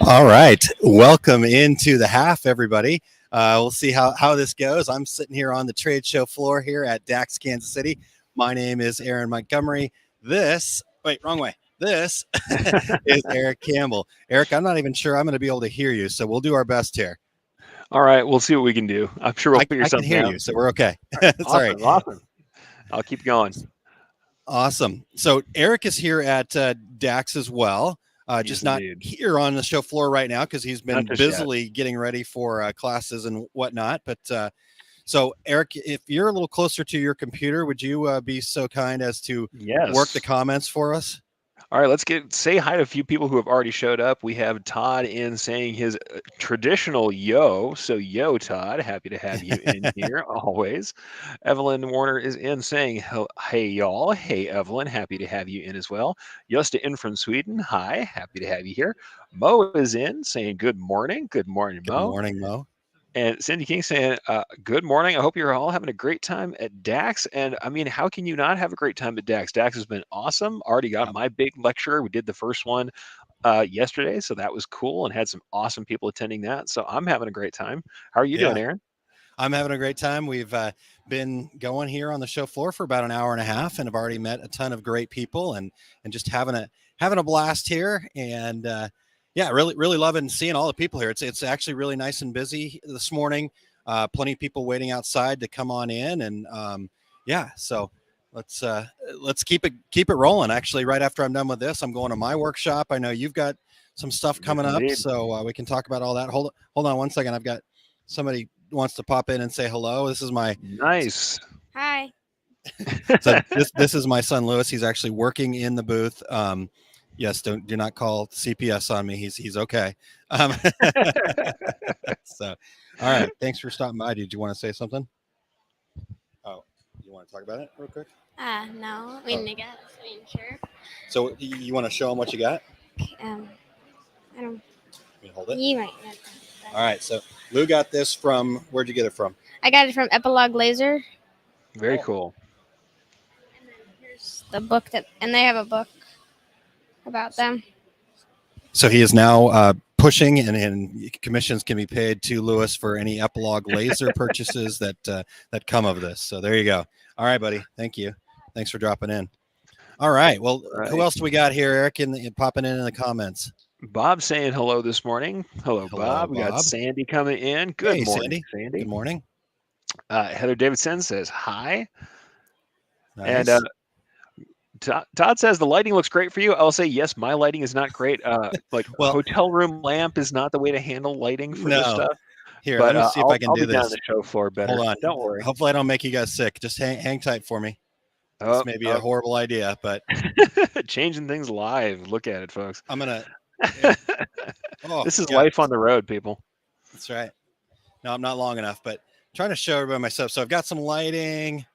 All right. Welcome into the half, everybody. We'll see how this goes. I'm sitting here on the trade show floor here at DAX, Kansas City. My name is Aaron Montgomery. Wait, wrong way. This is Erich Campbell. Eric, I'm not even sure I'm going to be able to hear you, so we'll do our best here. All right, we'll see what we can do. I'm sure we'll figure I can something hear out. you, so we're okay. Sorry. Awesome. I'll keep going. Awesome. So Eric is here at DAX as well. Just not indeed. here on the show floor right now because he's been Not just yet. busily getting ready for classes and whatnot. But so, Eric, if you're a little closer to your computer, would you be so kind as to work the Yes. comments for us? All right, let's say hi to a few people who have already showed up. We have Todd in saying his traditional yo. So, yo, Todd, happy to have you in here always. Evelyn Warner is in saying, hey, y'all. Hey, Evelyn, happy to have you in as well. Josta in from Sweden. Hi, happy to have you here. Mo is in saying, good morning. Good morning, Good Mo. morning, Mo. And Cindy King saying, good morning. I hope you're all having a great time at DAX. And I mean, how can you not have a great time at DAX? DAX has been awesome. Already got my big lecture. We did the first one yesterday. So that was cool and had some awesome people attending that. So I'm having a great time. How are you doing, Aaron? I'm having a great time. We've been going here on the show floor for about an hour and a half and have already met a ton of great people and just having a blast here. And yeah, really loving seeing all the people here. It's actually really nice and busy this morning. Plenty of people waiting outside to come on in, and yeah, so let's keep it rolling. Actually, right after I'm done with this, I'm going to my workshop. I know you've got some stuff coming up, so we can talk about all that. Hold on one second. I've got somebody wants to pop in and say hello. This is my nice. Hi. So this is my son Lewis. He's actually working in the booth. Yes, do not call CPS on me. He's okay. So, all right. Thanks for stopping by. Did you want to say something? Oh, you want to talk about it real quick? No. I mean, sure. So you want to show them what you got? I don't. You hold it. You might. All right. So Lou got this from. Where'd you get it from? I got it from Epilogue Laser. Very cool. And then here's the book and they have a book about them. So he is now pushing, and commissions can be paid to Lewis for any Epilogue Laser purchases that come of this. So there you go. All right, buddy. Thank you. Thanks for dropping in. All right. Well, who else do we got here, Eric? Popping in the comments. Bob saying hello this morning. Hello, Bob. We got Sandy coming in. Good morning, Sandy. Good morning. Heather Davidson says hi. Nice. And Todd says the lighting looks great for you. I'll say yes. My lighting is not great. Hotel room lamp is not the way to handle lighting for this stuff. Here, let me see if I can do this. I'll be down the show floor better. Hold on. Don't worry. Hopefully I don't make you guys sick. Just hang tight for me. This may be a horrible idea, but changing things live. Look at it, folks. I'm gonna. This is life on the road, people. That's right. No, I'm not long enough, but I'm trying to show everybody myself. So I've got some lighting.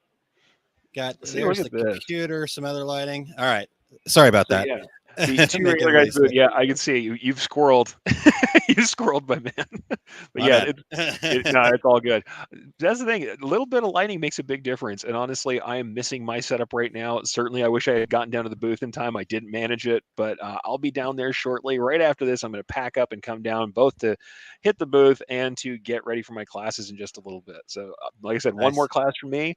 There's the computer, some other lighting. All right. Sorry about that. Yeah. The two regular guys, yeah, I can see you. You've squirreled. You squirreled, my man. But yeah, it's all good. That's the thing. A little bit of lighting makes a big difference. And honestly, I am missing my setup right now. Certainly, I wish I had gotten down to the booth in time. I didn't manage it, but I'll be down there shortly. Right after this, I'm going to pack up and come down, both to hit the booth and to get ready for my classes in just a little bit. So, like I said, one more class for me.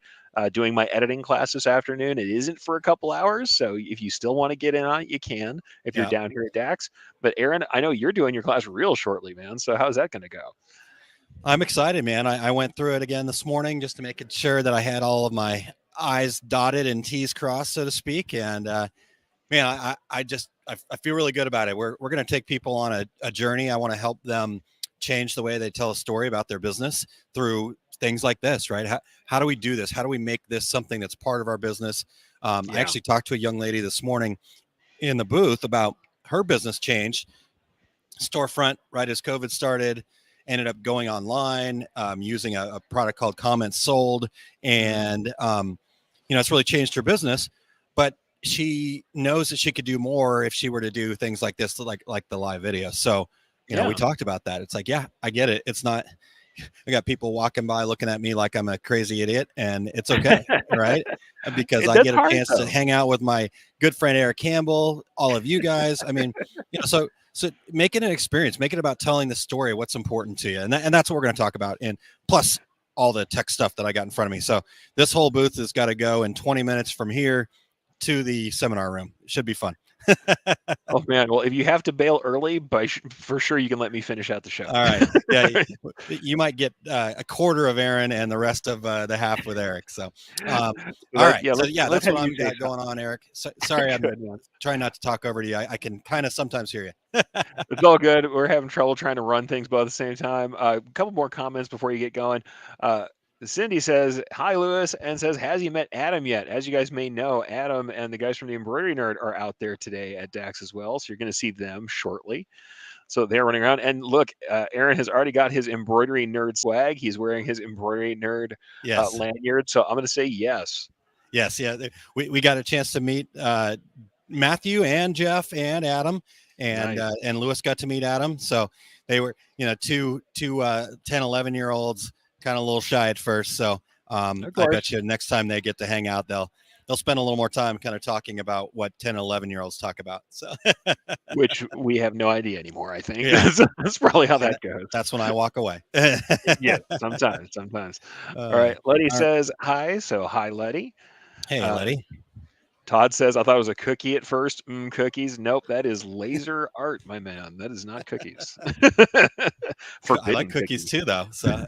Doing my editing class this afternoon. It isn't for a couple hours, so if you still want to get in on it, you can if you're down here at DAX. But Aaron, I know you're doing your class real shortly, man. So how's that going to go? I'm excited, man. I went through it again this morning just to make sure that I had all of my I's dotted and T's crossed, so to speak. And man, I feel really good about it. We're going to take people on a journey. I want to help them change the way they tell a story about their business through things like this, right? How do we do this? How do we make this something that's part of our business? I actually talked to a young lady this morning in the booth about her business change. Storefront, right as COVID started, ended up going online, using a product called Comments Sold. And, it's really changed her business, but she knows that she could do more if she were to do things like this, like the live video. So, we talked about that. It's like, yeah, I get it. It's not, I got people walking by looking at me like I'm a crazy idiot, and it's okay, right? Because I get a chance to hang out with my good friend Erich Campbell, all of you guys. I mean, so So make it an experience. Make it about telling the story, what's important to you, and that's what we're going to talk about. And plus all the tech stuff that I got in front of me. So this whole booth has got to go in 20 minutes from here to the seminar room. It should be fun. Oh man, well, if you have to bail early, for sure you can let me finish out the show. All right, yeah, you might get a quarter of Aaron and the rest of the half with Eric. So, all right, that's what I'm got going on, Eric. So, sorry, I'm trying not to talk over to you. I can kind of sometimes hear you. It's all good. We're having trouble trying to run things both at the same time. A couple more comments before you get going. Cindy says, hi, Lewis, and says, has he met Adam yet? As you guys may know, Adam and the guys from the Embroidery Nerd are out there today at DAX as well. So you're going to see them shortly. So they're running around. And look, Aaron has already got his Embroidery Nerd swag. He's wearing his Embroidery Nerd lanyard. So I'm going to say yes. Yes. Yeah. We got a chance to meet Matthew and Jeff and Adam. And Nice. And Lewis got to meet Adam. So they were, two 10, 11-year-olds, kind of a little shy at first. So I bet you next time they get to hang out, they'll spend a little more time kind of talking about what 10, 11-year-olds talk about. So which we have no idea anymore, I think. Yeah. That's probably how that goes. That's when I walk away. Yeah, sometimes. All right. Letty says hi. So hi, Letty. Hey, Letty. Todd says, I thought it was a cookie at first. Cookies. Nope, that is laser art, my man. That is not cookies. I like cookies too, though. So,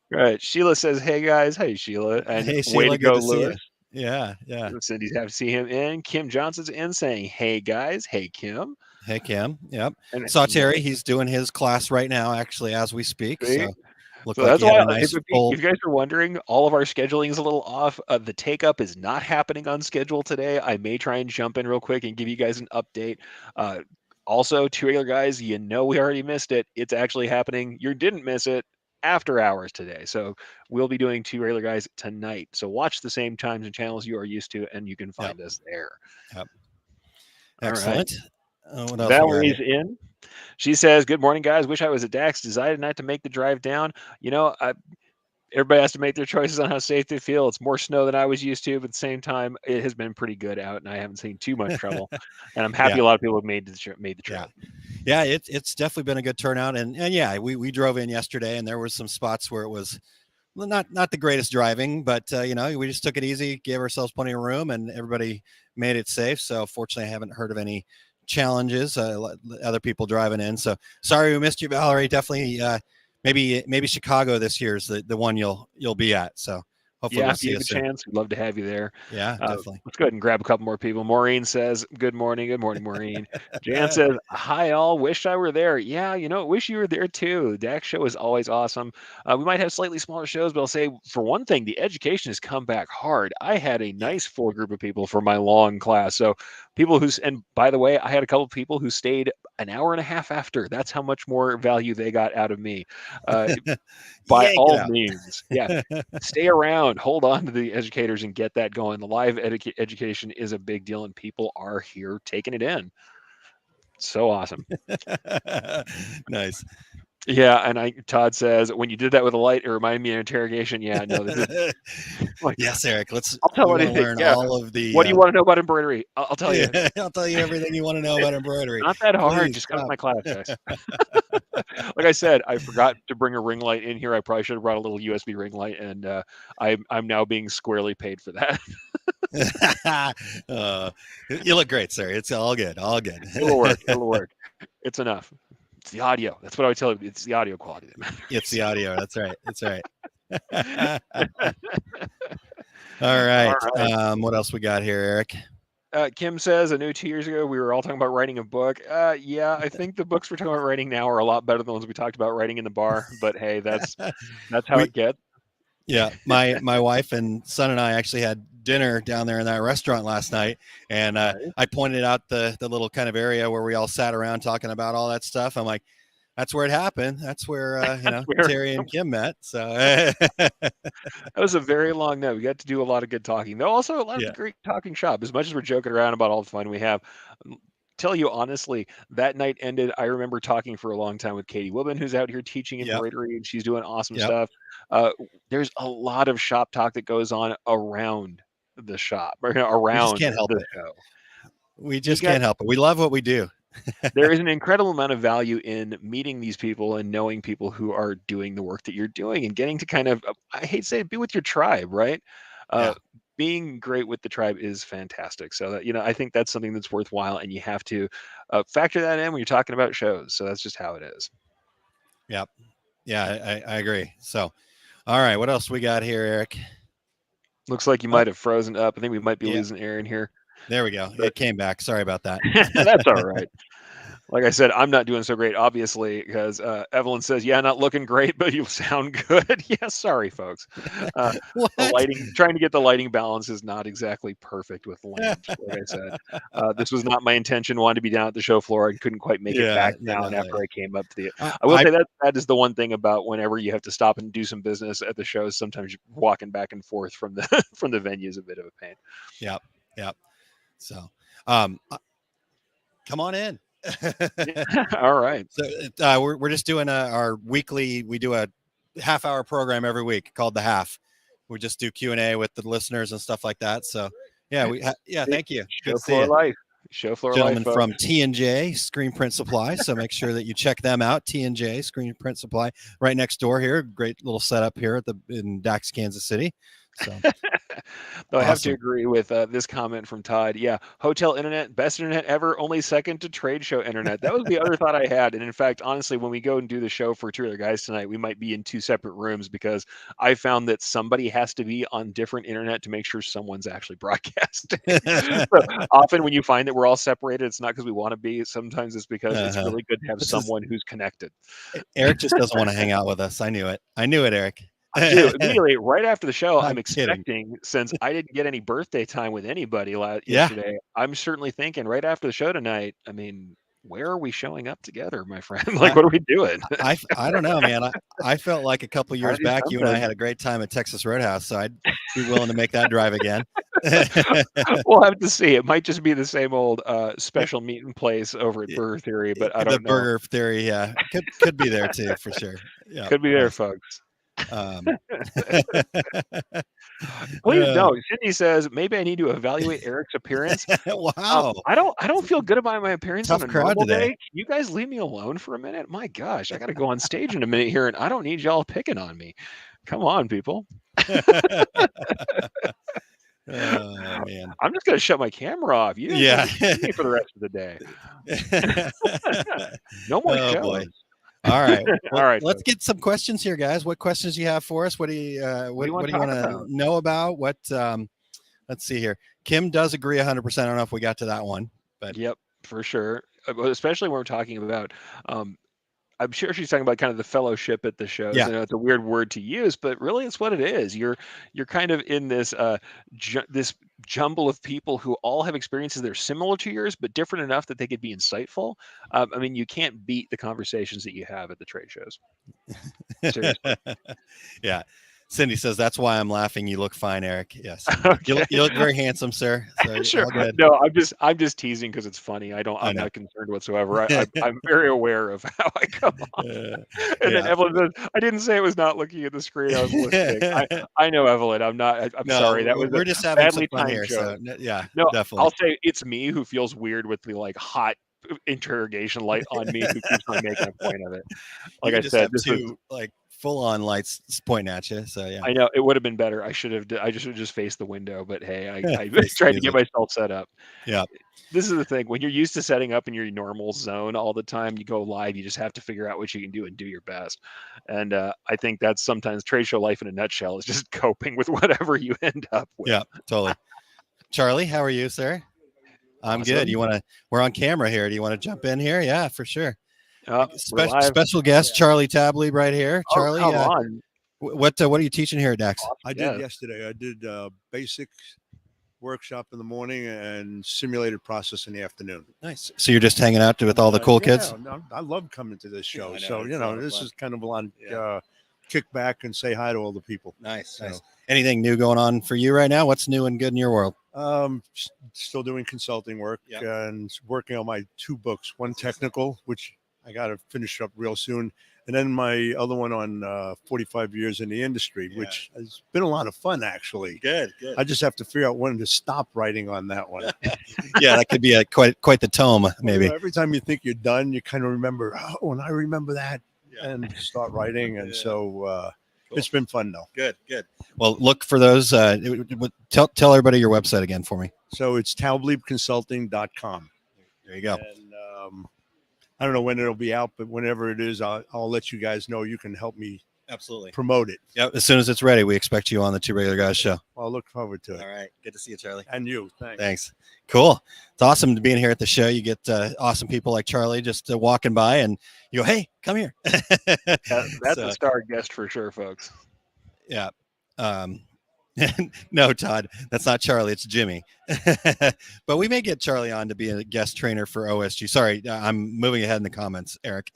right. Sheila says, hey, guys. Hey, Sheila. And hey, way Sheila, to go, Lewis. Yeah. Cindy's happy to see him in. Kim Johnson's in saying, hey, guys. Hey, Kim. Hey, Kim. Yep. And saw Terry. He's doing his class right now, actually, as we speak. So that's why, if you guys are wondering, all of our scheduling is a little off. The take up is not happening on schedule today. I may try and jump in real quick and give you guys an update. Also, two regular guys, we already missed it. It's actually happening. You didn't miss it after hours today. So we'll be doing two regular guys tonight. So watch the same times and channels you are used to, and you can find us there. Yep. Excellent. Right. What else Valerie's in. She says, good morning, guys. Wish I was at DAX. Decided not to make the drive down. Everybody has to make their choices on how safe they feel. It's more snow than I was used to, but at the same time, it has been pretty good out, and I haven't seen too much trouble. And I'm happy a lot of people have made the trip. Yeah, it's definitely been a good turnout. And yeah, we drove in yesterday, and there were some spots where it was not the greatest driving, but we just took it easy, gave ourselves plenty of room, and everybody made it safe. So fortunately, I haven't heard of any challenges, other people driving in. So sorry we missed you, Valerie. Definitely maybe Chicago this year is the one you'll be at. So hopefully we'll see you soon. Chance, we'd love to have you there. Yeah, definitely. Let's go ahead and grab a couple more people. Maureen says, good morning, Maureen. Jan says, hi all, wish I were there. Yeah, wish you were there too. DAX show is always awesome. We might have slightly smaller shows, but I'll say, for one thing, the education has come back hard. I had a nice full group of people for my long class. So people and by the way, I had a couple of people who stayed an hour and a half after. That's how much more value they got out of me. By all means, stay around, hold on to the educators and get that going. The live education is a big deal, and people are here taking it in. So awesome. Nice. Yeah, and Todd says, when you did that with a light, it reminded me of an interrogation. Yeah, no, this is yes, Eric. I'll tell you learn all of the. What do you want to know about embroidery? I'll tell you. I'll tell you everything you want to know about embroidery. Not that hard. Please, just come to my class, guys. Like I said, I forgot to bring a ring light in here. I probably should have brought a little USB ring light, and I'm now being squarely paid for that. You look great, sir. It's all good. It'll work. It's enough. It's the audio. That's what I would tell you. It's the audio quality that matters. It's the audio. That's right. All right. What else we got here, Eric? Kim says, I knew 2 years ago we were all talking about writing a book. Yeah, I think the books we're talking about writing now are a lot better than the ones we talked about writing in the bar. But hey, that's how it gets. Yeah, my wife and son and I actually had dinner down there in that restaurant last night, and I pointed out the little kind of area where we all sat around talking about all that stuff. I'm like, that's where it happened. That's where Terry and Kim met. So that was a very long night. We got to do a lot of good talking. Though also a lot of great talking shop. As much as we're joking around about all the fun we have, tell you honestly, that night ended. I remember talking for a long time with Katie Wilbin, who's out here teaching embroidery, and she's doing awesome stuff. There's a lot of shop talk that goes on around the shop, or around can't help the it. show. We just can't help it. We love what we do. There is an incredible amount of value in meeting these people and knowing people who are doing the work that you're doing and getting to kind of, I hate to say it, be with your tribe, right? Being great with the tribe is fantastic. So that, I think that's something that's worthwhile, and you have to factor that in when you're talking about shows. So that's just how it is. Yep. Yeah, I agree. So, all right, what else we got here, Eric? Looks like you might have frozen up. I think we might be losing Aaron here. There we go. It came back. Sorry about that. That's all right. Like I said, I'm not doing so great, obviously, because Evelyn says, "Yeah, not looking great, but you sound good." Yeah, sorry, folks. The lighting, trying to get the lighting balance is not exactly perfect with land. Like I said, this was not my intention. Wanted to be down at the show floor. I couldn't quite make it back down after I came up to the. I will say that is the one thing about whenever you have to stop and do some business at the shows. Sometimes walking back and forth from the from the venue is a bit of a pain. Yep. So, come on in. All right. So we're just doing our weekly. We do a half-hour program every week called The Half. We just do Q&A with the listeners and stuff like that. So thank you. Show floor life. Show floor gentlemen life, from T&J Screen Print Supply. So make sure that you check them out. T&J Screen Print Supply, right next door here. Great little setup here in Dax, Kansas City. So, though I have to agree with this comment from Todd. Yeah, hotel internet, best internet ever, only second to trade show internet. That was the other thought I had. And in fact, honestly, when we go and do the show for two other guys tonight, we might be in two separate rooms because I found that somebody has to be on different internet to make sure someone's actually broadcasting. So often when you find that we're all separated, it's not because we want to be. Sometimes it's because it's really good to have someone who's connected. Eric just doesn't want to hang out with us. I knew it, Eric. Dude, immediately right after the show, I'm expecting, since I didn't get any birthday time with anybody yesterday, I'm certainly thinking right after the show tonight, I mean, where are we showing up together, my friend? Like, what are we doing? I don't know, man. I felt like a couple years back, you and I had a great time at Texas Roadhouse, so I'd be willing to make that drive again. We'll have to see. It might just be the same old special meeting place over at Burger Theory, but I don't know. The Burger Theory, yeah, could be there too, for sure. Yeah, could be there, folks. Please don't. Cindy says maybe I need to evaluate Eric's appearance. Wow. I don't feel good about my appearance Tough on a crowd normal today. day. Can you guys leave me alone for a minute? My gosh, I got to go on stage in a minute here, and I don't need y'all picking on me. Come on, people. Oh, man. I'm just gonna shut my camera off. You guys see me for the rest of the day. No more shows. Boy. All right. All right. Let's get some questions here, guys. What questions do you have for us? What do you want to know about? What let's see here. Kim does agree 100%. I don't know if we got to that one, but yep, for sure. Especially when we're talking about I'm sure she's talking about kind of the fellowship at the shows. Yeah. I know it's a weird word to use, but really it's what it is. You're kind of in this this jumble of people who all have experiences that are similar to yours, but different enough that they could be insightful. I mean, you can't beat the conversations that you have at the trade shows. Seriously. Yeah. Cindy says, that's why I'm laughing. You look fine, Eric. Yes. Okay. You look very handsome, sir. So sure. No, I'm just teasing because it's funny. I'm not concerned whatsoever. I'm very aware of how I come on. Then Evelyn says, I didn't say I was not looking at the screen. I was listening. I know, Evelyn. I'm not. I'm sorry. We're just having some fun here. So, yeah, no, definitely. I'll say it's me who feels weird with the hot interrogation light on me who keeps on making a point of it. Like I said, this is like full-on lights pointing at you. So yeah, I know it would have been better. I should have just faced the window, but hey, I tried to get myself set up. Yeah, this is the thing. When you're used to setting up in your normal zone all the time, you go live. You just have to figure out what you can do and do your best. And I think that's sometimes trade show life in a nutshell is just coping with whatever you end up with. Yeah, totally. Charlie, how are you, sir? I'm good. We're on camera here. Do you want to jump in here? Yeah, for sure. Special guest Charlie Tabley right here. Charlie, come on. What are you teaching here at Dax? I did yesterday. I did basic workshop in the morning and simulated process in the afternoon. Nice. So you're just hanging out with all the cool kids? I love coming to this show. So this is kind of a lot. Kick back and say hi to all the people. Nice. Anything new going on for you right now? What's new and good in your world? Still doing consulting work and working on my 2 books. One technical, which I got to finish up real soon, And then my other one on 45 years in the industry, which has been a lot of fun, actually. Good. I just have to figure out when to stop writing on that one. Yeah, that could be quite the tome, maybe. Every time you think you're done, you kind of remember, oh, and I remember that, and start writing. And so it's been fun, though. Good. Well, look for those. Tell everybody your website again for me. So it's talbliebconsulting.com. There you go. And I don't know when it'll be out, but whenever it is, I'll let you guys know. You can help me absolutely promote it. Yep. As soon as it's ready, we expect you on the Two Regular Guys show. Well, I'll look forward to it. All right. Good to see you, Charlie. And you. Thanks. Cool. It's awesome to being here at the show. You get awesome people like Charlie just walking by and you go, hey, come here. That's a star guest for sure, folks. Yeah. No, Todd, that's not Charlie. It's Jimmy. But we may get Charlie on to be a guest trainer for OSG. Sorry, I'm moving ahead in the comments, Eric.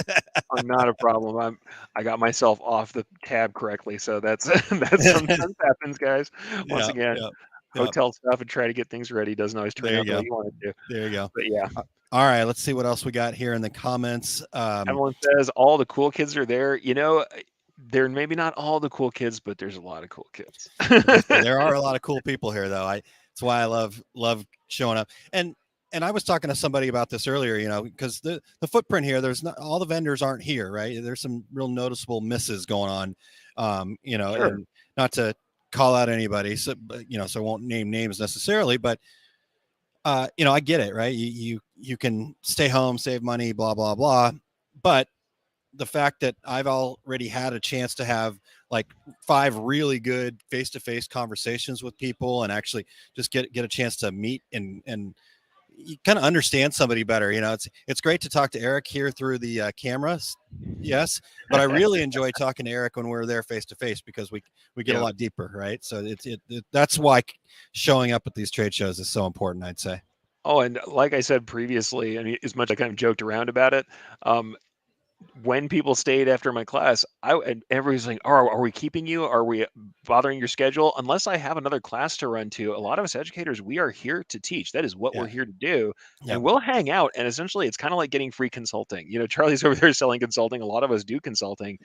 Not a problem. I got myself off the tab correctly, so that's sometimes happens, guys. Once again, hotel stuff and try to get things ready doesn't always turn out the way you want it to. There you go. But yeah. All right, let's see what else we got here in the comments. Evelyn says all the cool kids are there. You know, they're maybe not all the cool kids, but there's a lot of cool kids. There are a lot of cool people here, though. That's why I love showing up. And I was talking to somebody about this earlier, you know, because the footprint here, there's not all the vendors aren't here, right? There's some real noticeable misses going on, you know, Sure. And not to call out anybody, so you know, so I won't name names necessarily, but you know, I get it, right? You can stay home, save money, blah blah blah, but the fact that I've already had a chance to have like 5 really good face-to-face conversations with people and actually just get a chance to meet and you kind of understand somebody better. You know, it's great to talk to Eric here through the cameras. Yes. But I really enjoy talking to Eric when we're there face-to-face because we get a lot deeper. Right. So that's why showing up at these trade shows is so important, I'd say. Oh, and like I said previously, I mean, as much as I kind of joked around about it, when people stayed after my class, and everybody's like, are we keeping you? Are we bothering your schedule? Unless I have another class to run to, a lot of us educators, we are here to teach. That is what we're here to do. And we'll hang out. And essentially, it's kind of like getting free consulting. You know, Charlie's over there selling consulting. A lot of us do consulting,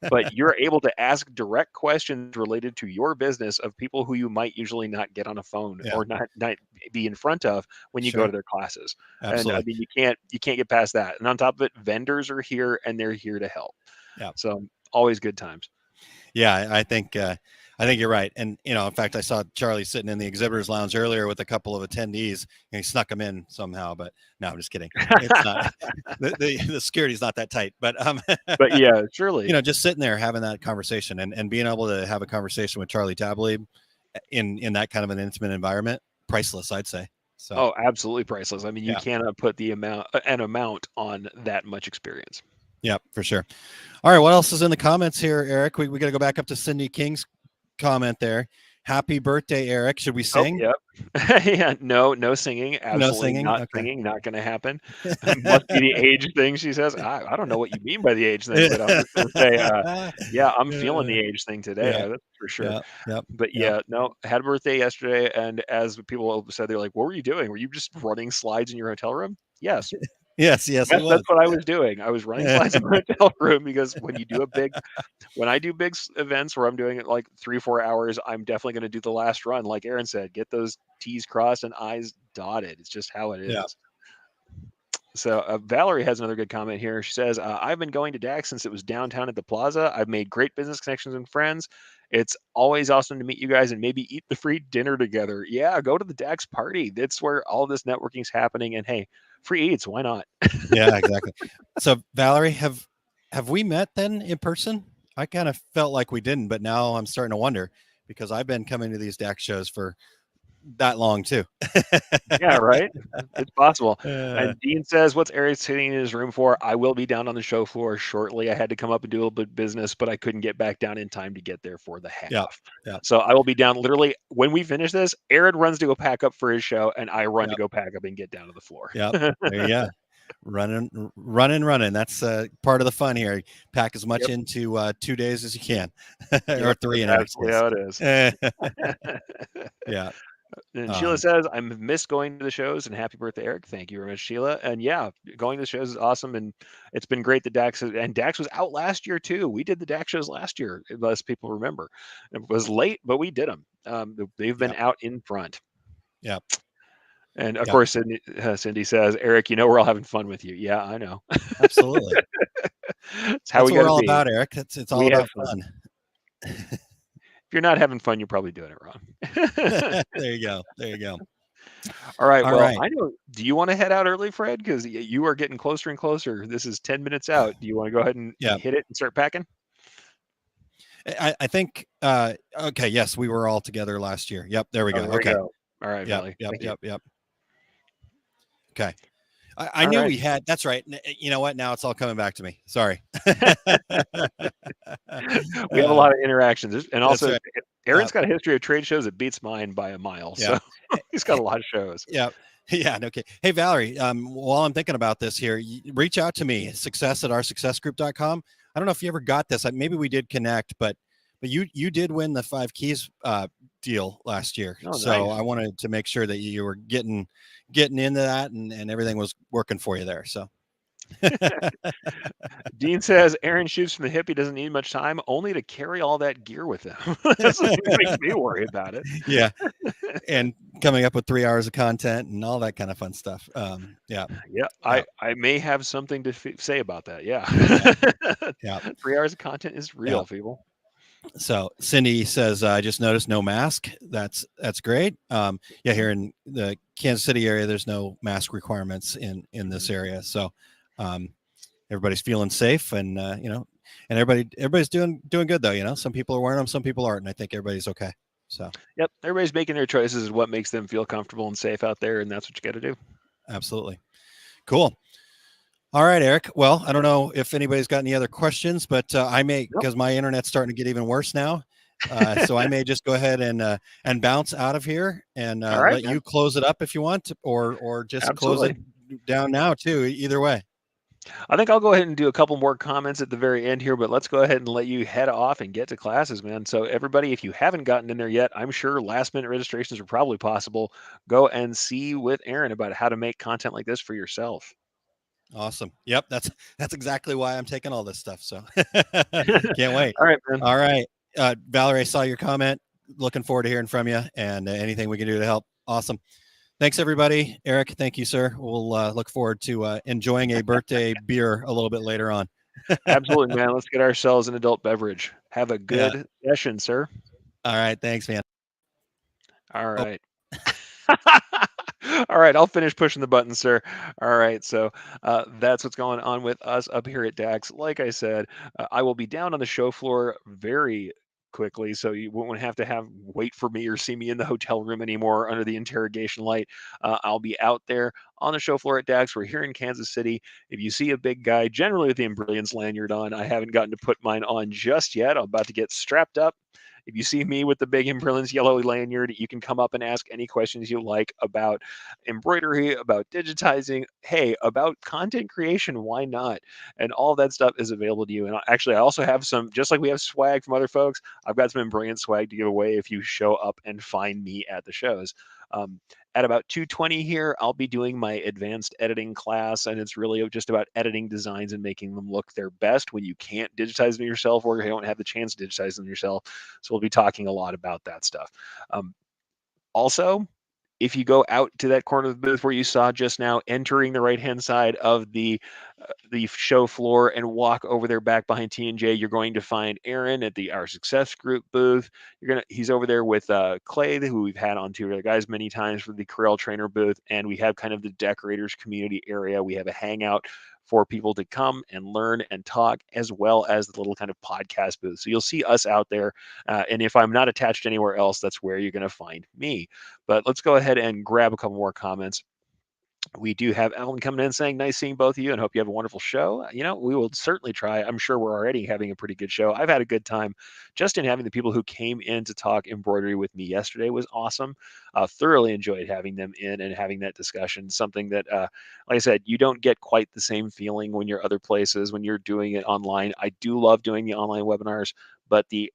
but you're able to ask direct questions related to your business of people who you might usually not get on a phone or not be in front of when you go to their classes. Absolutely. And I mean, you can't get past that. And on top of it, vendors are here and they're here to help. Yeah. So always good times. Yeah, I think you're right. And you know, in fact, I saw Charlie sitting in the exhibitors lounge earlier with a couple of attendees, and he snuck them in somehow. But no, I'm just kidding. It's not the security's not that tight. But yeah, surely, you know, just sitting there having that conversation and being able to have a conversation with Charlie Tablieb in that kind of an intimate environment, priceless, I'd say. So. Oh, absolutely priceless. I mean, you cannot put an amount on that much experience. Yeah, for sure. All right. What else is in the comments here, Eric? We got to go back up to Cindy King's comment there. Happy birthday, Eric. Should we sing? Oh, yep. Yeah. No singing. Absolutely no singing. Not singing. Not going to happen. Must be the age thing. She says. I don't know what you mean by the age thing, but I'm just going to say, yeah, I'm feeling the age thing today. That's for sure. But no, had a birthday yesterday, and as people said, they're like, "What were you doing? Were you just running slides in your hotel room?" Yes. Yes, that's what I was doing. I was running slides in my hotel room because when I do big events where I'm doing it like 3-4 hours, I'm definitely going to do the last run. Like Aaron said, get those T's crossed and I's dotted. It's just how it is. Yeah. So Valerie has another good comment here. She says, I've been going to DAX since it was downtown at the plaza. I've made great business connections and friends. It's always awesome to meet you guys and maybe eat the free dinner together. Yeah, go to the DAX party. That's where all this networking is happening. And hey, free eats, why not? Yeah, exactly. So Valerie, have we met then in person? I kind of felt like we didn't, but now I'm starting to wonder because I've been coming to these DAX shows for that long too. Yeah, right. It's possible. And Dean says, what's Eric sitting in his room for? I will be down on the show floor shortly. I had to come up and do a little bit of business, but I couldn't get back down in time to get there for the half. Yeah. So I will be down literally when we finish this. Aaron runs to go pack up for his show, and I run to go pack up and get down to the floor. Yeah. There you go. Running. That's part of the fun here. Pack as much into 2 days as you can, or 3 and a half. That's how it is. Yeah. And Sheila says, I miss going to the shows, and happy birthday, Eric. Thank you very much, Sheila. And yeah, going to the shows is awesome. And it's been great that Dax was out last year too. We did the Dax shows last year, unless people remember. It was late, but we did them. They've been out in front. Yeah. And of course, Cindy says, Eric, we're all having fun with you. Yeah, I know. Absolutely. It's how That's we what we're got to all be. about, Eric. It's all about fun. If you're not having fun, you're probably doing it wrong. There you go. All right. All Well, right. I know. Do you want to head out early, Fred? Because you are getting closer and closer. This is 10 minutes out. Do you want to go ahead and hit it and start packing? I think. Okay. Yes, we were all together last year. Yep. There we go. There Okay. we go. All right. Yep. Okay. I knew we had. That's right. You know what? Now it's all coming back to me. Sorry. We have a lot of interactions, and also Aaron's got a history of trade shows that beats mine by a mile. So he's got a lot of shows. Yeah. Okay. Hey, Valerie, while I'm thinking about this here, reach out to me, success@oursuccessgroup.com. I don't know if you ever got this. Maybe we did connect, but you did win the 5 Keys deal last year. Oh, so nice. I wanted to make sure that you were getting into that and everything was working for you there. So Dean says Aaron shoots from the hip. He doesn't need much time, only to carry all that gear with him. That's what makes me worry about it. Yeah. And coming up with 3 hours of content and all that kind of fun stuff. Yeah. I may have something to say about that. Yeah. 3 hours of content is real, people. So Cindy says, I just noticed no mask. That's great. Here in the Kansas City area, there's no mask requirements in this area. So everybody's feeling safe and and everybody's doing good though. Some people are wearing them, some people aren't, and I think everybody's okay. So everybody's making their choices, is what makes them feel comfortable and safe out there, and that's what you got to do. Absolutely. Cool. All right, Eric. Well, I don't know if anybody's got any other questions, but I may, because my internet's starting to get even worse now. So I may just go ahead and bounce out of here and let you close it up if you want, or just close it down now too. Either way. I think I'll go ahead and do a couple more comments at the very end here, but let's go ahead and let you head off and get to classes, man. So everybody, if you haven't gotten in there yet, I'm sure last minute registrations are probably possible. Go and see with Aaron about how to make content like this for yourself. Awesome. Yep. That's exactly why I'm taking all this stuff. So can't wait. All right, man. All right. Valerie, I saw your comment. Looking forward to hearing from you and anything we can do to help. Awesome. Thanks, everybody. Eric, thank you, sir. We'll look forward to enjoying a birthday beer a little bit later on. Absolutely, man. Let's get ourselves an adult beverage. Have a good session, sir. All right. Thanks, man. All right. All right, I'll finish pushing the button, sir. All right, so that's what's going on with us up here at Dax. Like I said, I will be down on the show floor very quickly, so you won't have to wait for me or see me in the hotel room anymore under the interrogation light. I'll be out there on the show floor at Dax. We're here in Kansas City. If you see a big guy, generally with the Brilliance lanyard on, I haven't gotten to put mine on just yet. I'm about to get strapped up. If you see me with the big Brilliance yellow lanyard, you can come up and ask any questions you like about embroidery, about digitizing, hey, about content creation, why not? And all that stuff is available to you. And actually, I also have some, just like we have swag from other folks, I've got some Brilliant swag to give away if you show up and find me at the shows. At about 2:20 here, I'll be doing my advanced editing class, and it's really just about editing designs and making them look their best when you can't digitize them yourself or you don't have the chance to digitize them yourself. So we'll be talking a lot about that stuff. Also, if you go out to that corner of the booth where you saw just now, entering the right-hand side of the show floor and walk over there back behind T&J, you're going to find Aaron at the Our Success Group booth. He's over there with Clay, who we've had on Two Other Guys many times for the Corel Trainer booth, and we have kind of the decorators community area. We have a hangout for people to come and learn and talk, as well as the little kind of podcast booth. So you'll see us out there. And if I'm not attached anywhere else, that's where you're going to find me. But let's go ahead and grab a couple more comments. We do have Alan coming in saying, nice seeing both of you and hope you have a wonderful show. We will certainly try. I'm sure we're already having a pretty good show. I've had a good time just in having the people who came in to talk embroidery with me yesterday was awesome. Thoroughly enjoyed having them in and having that discussion. Something that, like I said, you don't get quite the same feeling when you're other places, when you're doing it online. I do love doing the online webinars, but the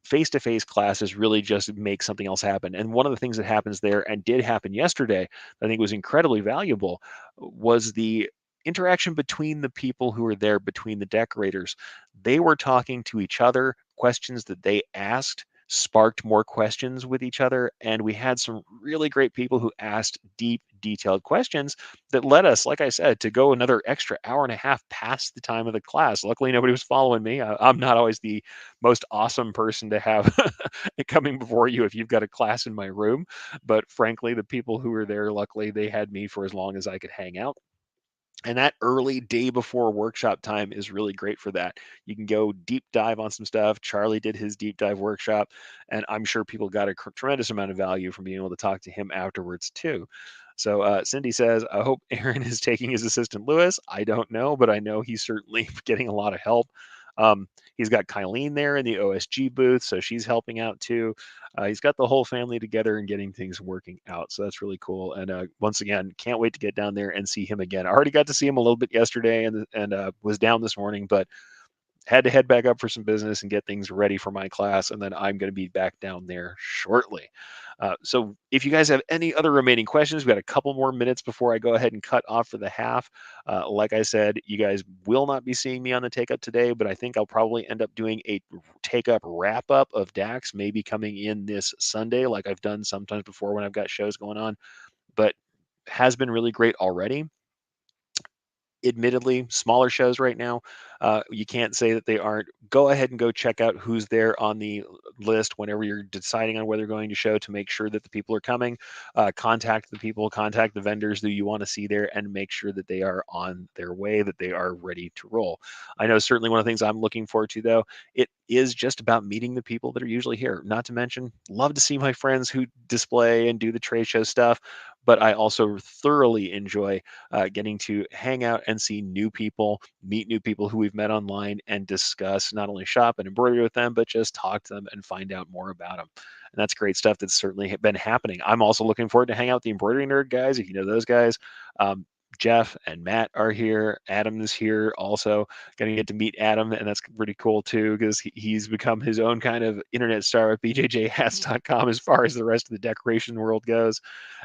face-to-face classes really just make something else happen. And one of the things that happens there, and did happen yesterday, I think was incredibly valuable, was the interaction between the people who were there, between the decorators. They were talking to each other. Questions that they asked sparked more questions with each other. And we had some really great people who asked deep, detailed questions that led us, like I said, to go another extra hour and a half past the time of the class. Luckily, nobody was following me. I'm not always the most awesome person to have coming before you if you've got a class in my room. But frankly, the people who were there, luckily, they had me for as long as I could hang out. And that early day before workshop time is really great for that. You can go deep dive on some stuff. Charlie did his deep dive workshop, and I'm sure people got a tremendous amount of value from being able to talk to him afterwards too. So Cindy says, I hope Aaron is taking his assistant Lewis. I don't know, but I know he's certainly getting a lot of help. He's got Kylene there in the OSG booth, so she's helping out too. He's got the whole family together and getting things working out, so that's really cool. And once again, can't wait to get down there and see him again. I already got to see him a little bit yesterday, and was down this morning, but had to head back up for some business and get things ready for my class, and then I'm going to be back down there shortly. So if you guys have any other remaining questions, we got a couple more minutes before I go ahead and cut off for the half. Like I said, you guys will not be seeing me on the take up today, but I think I'll probably end up doing a take up wrap up of DAX, maybe coming in this Sunday, like I've done sometimes before when I've got shows going on, but has been really great already. Admittedly, smaller shows right now. You can't say that they aren't. Go ahead and go check out who's there on the list whenever you're deciding on whether you're going to show, to make sure that the people are coming. Contact the people, contact the vendors that you want to see there, and make sure that they are on their way, that they are ready to roll. I know certainly one of the things I'm looking forward to, though, it is just about meeting the people that are usually here. Not to mention, love to see my friends who display and do the trade show stuff, but I also thoroughly enjoy getting to hang out and see new people, meet new people who we've met online, and discuss, not only shop and embroidery with them, but just talk to them and find out more about them. And that's great stuff that's certainly been happening. I'm also looking forward to hang out with the embroidery nerd guys, if you know those guys. Jeff and Matt are here. Adam is here also. Going to get to meet Adam, and that's pretty cool too, because he's become his own kind of internet star at bjjhats.com as far as the rest of the decoration world goes.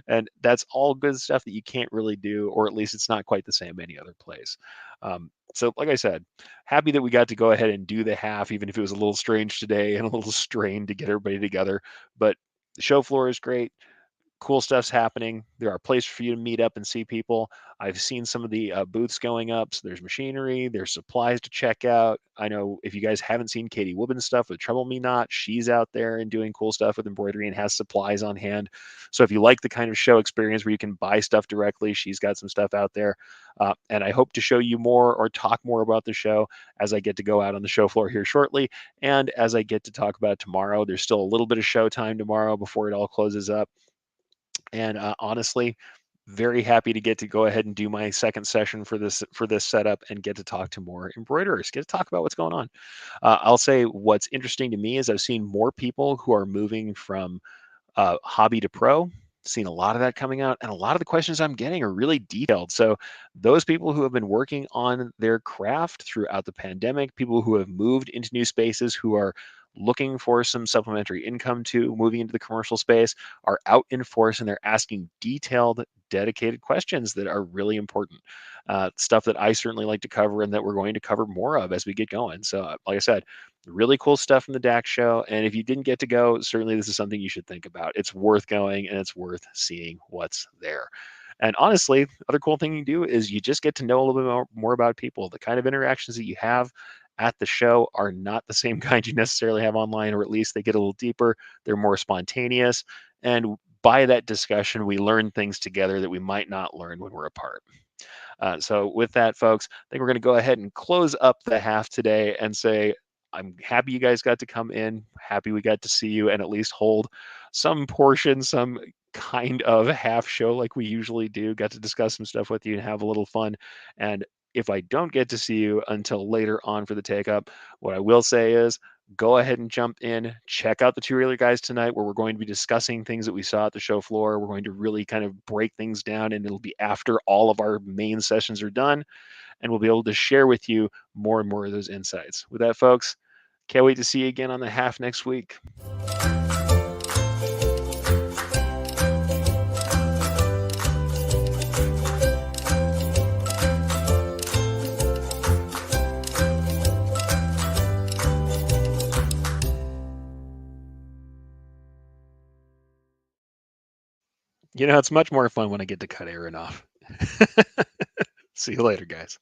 And that's all good stuff that you can't really do, or at least it's not quite the same any other place. So like I said, happy that we got to go ahead and do the half, even if it was a little strange today and a little strained to get everybody together. But the show floor is great. Cool stuff's happening. There are places for you to meet up and see people. I've seen some of the booths going up. So there's machinery, there's supplies to check out. I know if you guys haven't seen Katie Woobin's stuff with Trouble Me Not, she's out there and doing cool stuff with embroidery and has supplies on hand. So if you like the kind of show experience where you can buy stuff directly, she's got some stuff out there. And I hope to show you more or talk more about the show as I get to go out on the show floor here shortly. And as I get to talk about it tomorrow, there's still a little bit of show time tomorrow before it all closes up. And honestly, very happy to get to go ahead and do my second session for this setup and get to talk to more embroiderers, get to talk about what's going on. I'll say what's interesting to me is I've seen more people who are moving from hobby to pro. Seen a lot of that coming out, and a lot of the questions I'm getting are really detailed. So those people who have been working on their craft throughout the pandemic, people who have moved into new spaces, who are looking for some supplementary income to moving into the commercial space, are out in force, and they're asking detailed, dedicated questions that are really important. Stuff that I certainly like to cover, and that we're going to cover more of as we get going. So like I said, really cool stuff from the DAX show. And if you didn't get to go, certainly this is something you should think about. It's worth going, and it's worth seeing what's there. And honestly, other cool thing you do is you just get to know a little bit more about people. The kind of interactions that you have at the show are not the same kind you necessarily have online, or at least they get a little deeper. They're more spontaneous. And by that discussion, we learn things together that we might not learn when we're apart. So with that, folks, I think we're going to go ahead and close up the half today and say, I'm happy you guys got to come in. Happy we got to see you and at least hold some portion, some kind of half show like we usually do. Got to discuss some stuff with you and have a little fun. And if I don't get to see you until later on for the take up, what I will say is go ahead and jump in, check out the two-reeler guys tonight, where we're going to be discussing things that we saw at the show floor. We're going to really kind of break things down, and it'll be after all of our main sessions are done, and we'll be able to share with you more and more of those insights. With that, folks, Can't wait to see you again on the half next week. You know, it's much more fun when I get to cut Aaron off. See you later, guys.